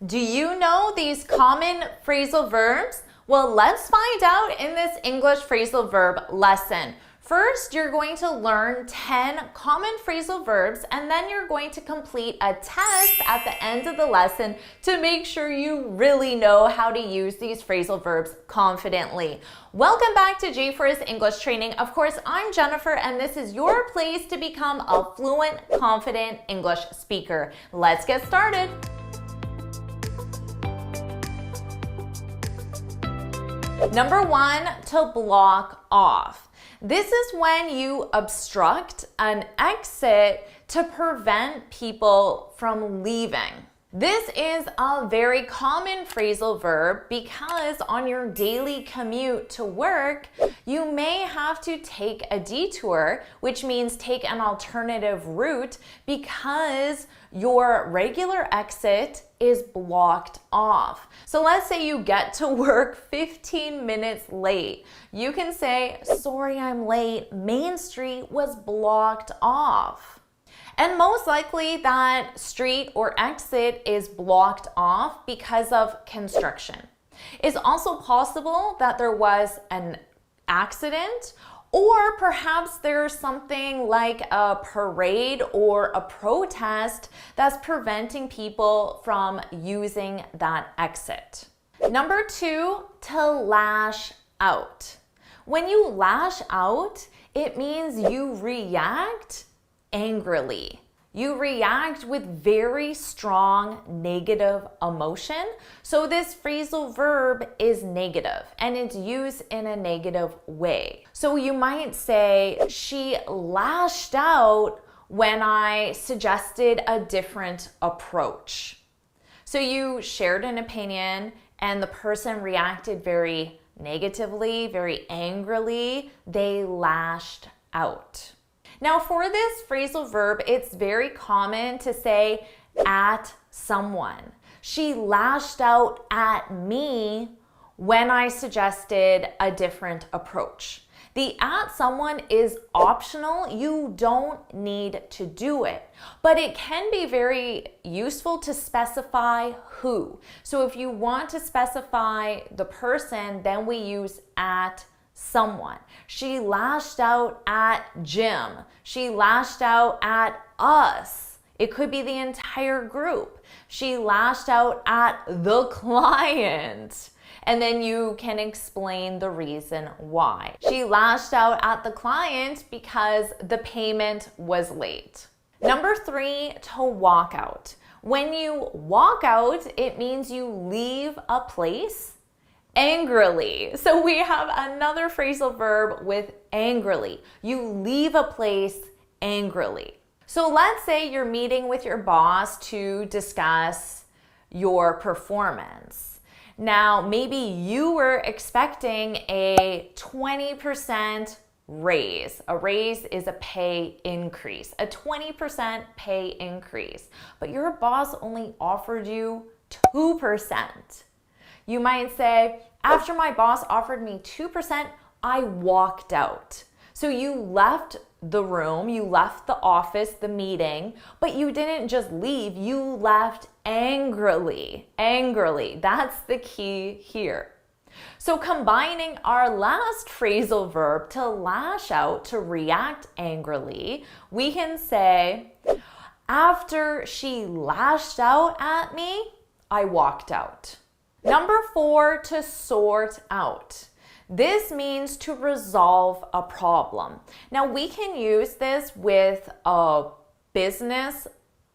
Do you know these common phrasal verbs? Well, let's find out in this English phrasal verb lesson. First, you're going to learn 10 common phrasal verbs, and then you're going to complete a test at the end of the lesson to make sure you really know how to use these phrasal verbs confidently. Welcome back to JForrest English Training. Of course, I'm Jennifer, and this is your place to become a fluent, confident English speaker. Let's get started. Number 1, to block off. This is when you obstruct an exit to prevent people from leaving. This is a very common phrasal verb because on your daily commute to work, you may have to take a detour, which means take an alternative route because your regular exit is blocked off. So let's say you get to work 15 minutes late. You can say, sorry, I'm late. Main Street was blocked off. And most likely that street or exit is blocked off because of construction. It's also possible that there was an accident, or perhaps there's something like a parade or a protest that's preventing people from using that exit. Number 2, to lash out. When you lash out, it means you react angrily. You react with very strong negative emotion. So this phrasal verb is negative and it's used in a negative way. So you might say, she lashed out when I suggested a different approach. So you shared an opinion and the person reacted very negatively, very angrily. They lashed out. Now for this phrasal verb, it's very common to say at someone. She lashed out at me when I suggested a different approach. The at someone is optional. You don't need to do it, but it can be very useful to specify who. So if you want to specify the person, then we use at someone. She lashed out at Jim. She lashed out at us. It could be the entire group. She lashed out at the client. And then you can explain the reason why. She lashed out at the client because the payment was late. Number 3, to walk out. When you walk out, it means you leave a place angrily. So we have another phrasal verb with angrily. You leave a place angrily. So let's say you're meeting with your boss to discuss your performance. Now, maybe you were expecting a 20% raise. A raise is a pay increase, a 20% pay increase, but your boss only offered you 2%. You might say, after my boss offered me 2%, I walked out. So you left the room, you left the office, the meeting, but you didn't just leave, you left angrily. Angrily, that's the key here. So combining our last phrasal verb, to lash out, to react angrily, we can say, after she lashed out at me, I walked out. Number 4, to sort out. This means to resolve a problem. Now we can use this with a business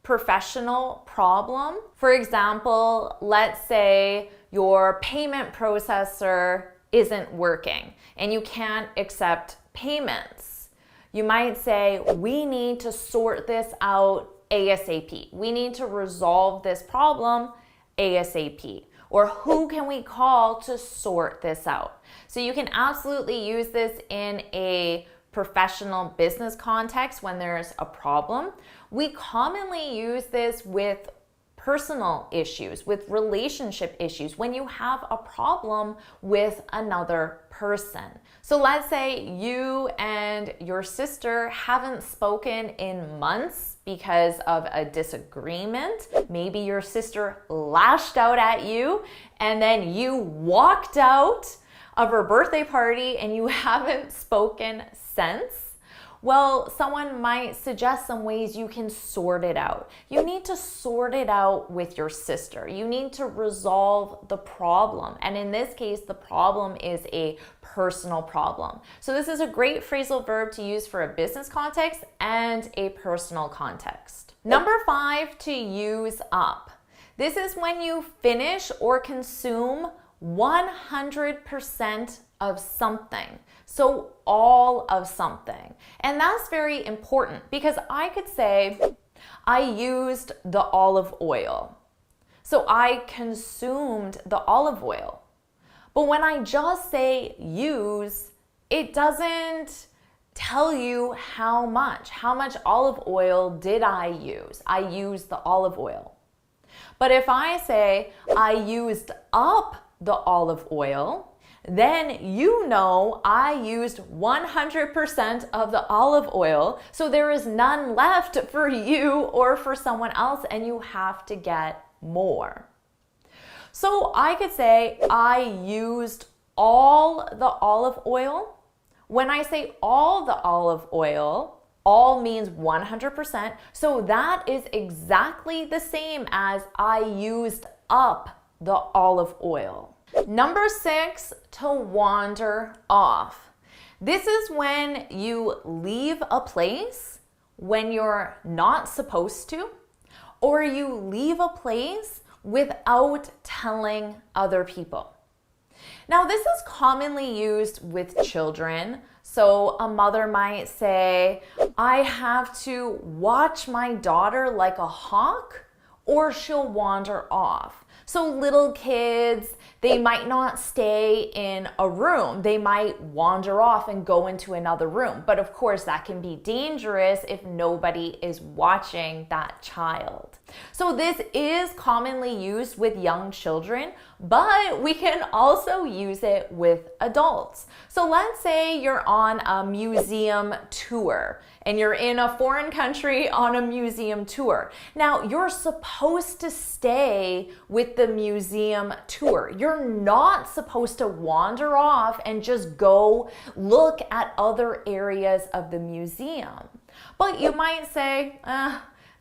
professional problem. For example, let's say your payment processor isn't working and you can't accept payments. You might say, we need to sort this out ASAP. We need to resolve this problem ASAP. Or who can we call to sort this out? So you can absolutely use this in a professional business context when there's a problem. We commonly use this with personal issues, with relationship issues, when you have a problem with another person. So let's say you and your sister haven't spoken in months because of a disagreement. Maybe your sister lashed out at you and then you walked out of her birthday party and you haven't spoken since. Well, someone might suggest some ways you can sort it out. You need to sort it out with your sister. You need to resolve the problem. And in this case, the problem is a personal problem. So this is a great phrasal verb to use for a business context and a personal context. Number 5, to use up. This is when you finish or consume 100% of something. So all of something. And that's very important because I could say, I used the olive oil. So I consumed the olive oil. But when I just say use, it doesn't tell you how much olive oil did I use. I used the olive oil. But if I say I used up the olive oil, then you know I used 100% of the olive oil, so there is none left for you or for someone else, and you have to get more. So I could say I used all the olive oil. When I say all the olive oil, all means 100%, so that is exactly the same as I used up the olive oil. Number 6, to wander off. This is when you leave a place when you're not supposed to, or you leave a place without telling other people. Now, this is commonly used with children. So a mother might say, I have to watch my daughter like a hawk, or she'll wander off. So little kids, they might not stay in a room. They might wander off and go into another room. But of course, that can be dangerous if nobody is watching that child. So this is commonly used with young children, but we can also use it with adults. So let's say you're on a museum tour and you're in a foreign country on a museum tour. Now, you're supposed to stay with the museum tour. You're not supposed to wander off and just go look at other areas of the museum. But you might say,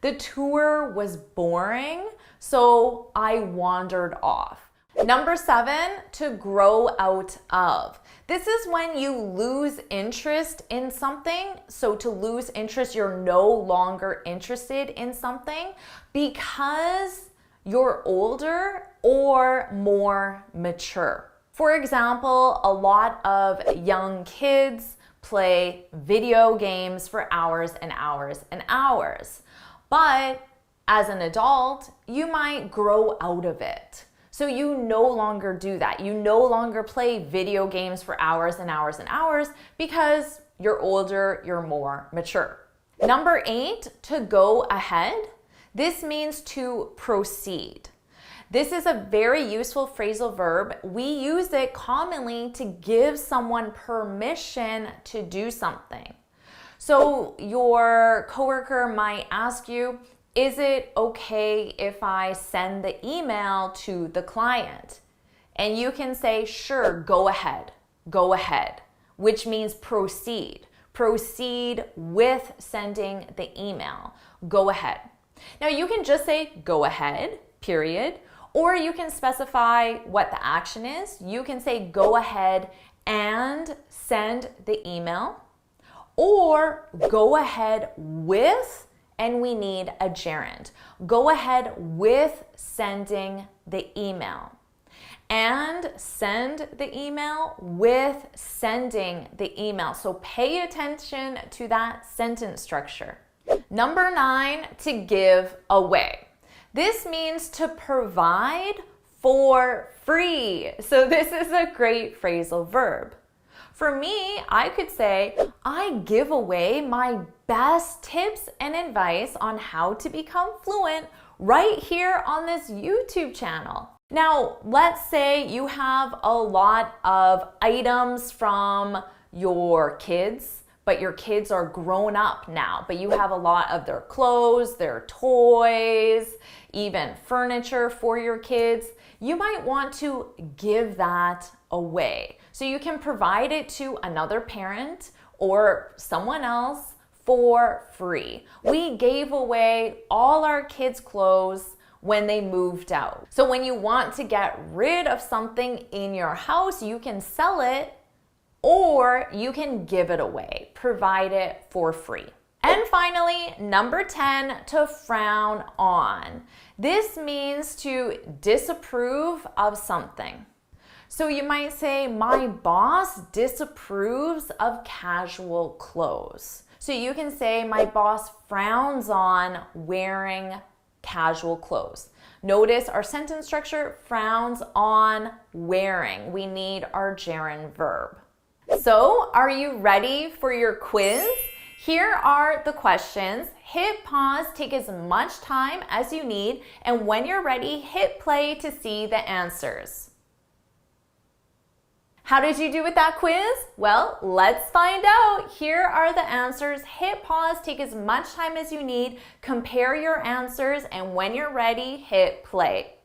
the tour was boring, so I wandered off. Number 7, to grow out of. This is when you lose interest in something. So to lose interest, you're no longer interested in something because you're older or more mature. For example, a lot of young kids play video games for hours and hours and hours. But as an adult, you might grow out of it. So you no longer do that. You no longer play video games for hours and hours and hours because you're older, you're more mature. Number 8, to go ahead. This means to proceed. This is a very useful phrasal verb. We use it commonly to give someone permission to do something. So your coworker might ask you, is it okay if I send the email to the client? And you can say, sure, go ahead, which means proceed. Proceed with sending the email. Go ahead. Now you can just say go ahead, period, or you can specify what the action is. You can say go ahead and send the email, or go ahead with, and we need a gerund. Go ahead with sending the email. And send the email with sending the email. So pay attention to that sentence structure. Number 9, to give away. This means to provide for free. So this is a great phrasal verb. For me, I could say, I give away my best tips and advice on how to become fluent right here on this YouTube channel. Now, let's say you have a lot of items from your kids, but your kids are grown up now, but you have a lot of their clothes, their toys, even furniture for your kids, you might want to give that away. So you can provide it to another parent or someone else for free. We gave away all our kids' clothes when they moved out. So when you want to get rid of something in your house, you can sell it or you can give it away, provide it for free. And finally, number 10, to frown on. This means to disapprove of something. So you might say, my boss disapproves of casual clothes. So you can say, my boss frowns on wearing casual clothes. Notice our sentence structure, frowns on wearing. We need our gerund verb. So are you ready for your quiz? Here are the questions. Hit pause, take as much time as you need, and when you're ready, hit play to see the answers. How did you do with that quiz? Well, let's find out. Here are the answers. Hit pause, take as much time as you need, compare your answers, and when you're ready, hit play.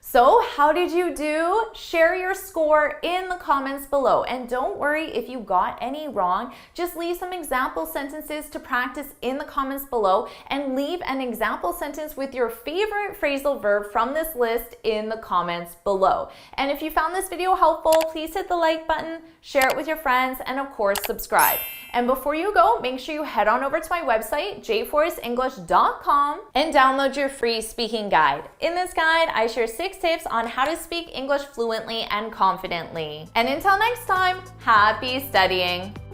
So how did you do? Share your score in the comments below. And don't worry if you got any wrong. Just leave some example sentences to practice in the comments below and leave an example sentence with your favorite phrasal verb from this list in the comments below. And if you found this video helpful, please hit the like button, share it with your friends, and of course, subscribe. And before you go, make sure you head on over to my website, JForrestEnglish.com, and download your free speaking guide. In this guide, I share 6 tips on how to speak English fluently and confidently. And until next time, happy studying!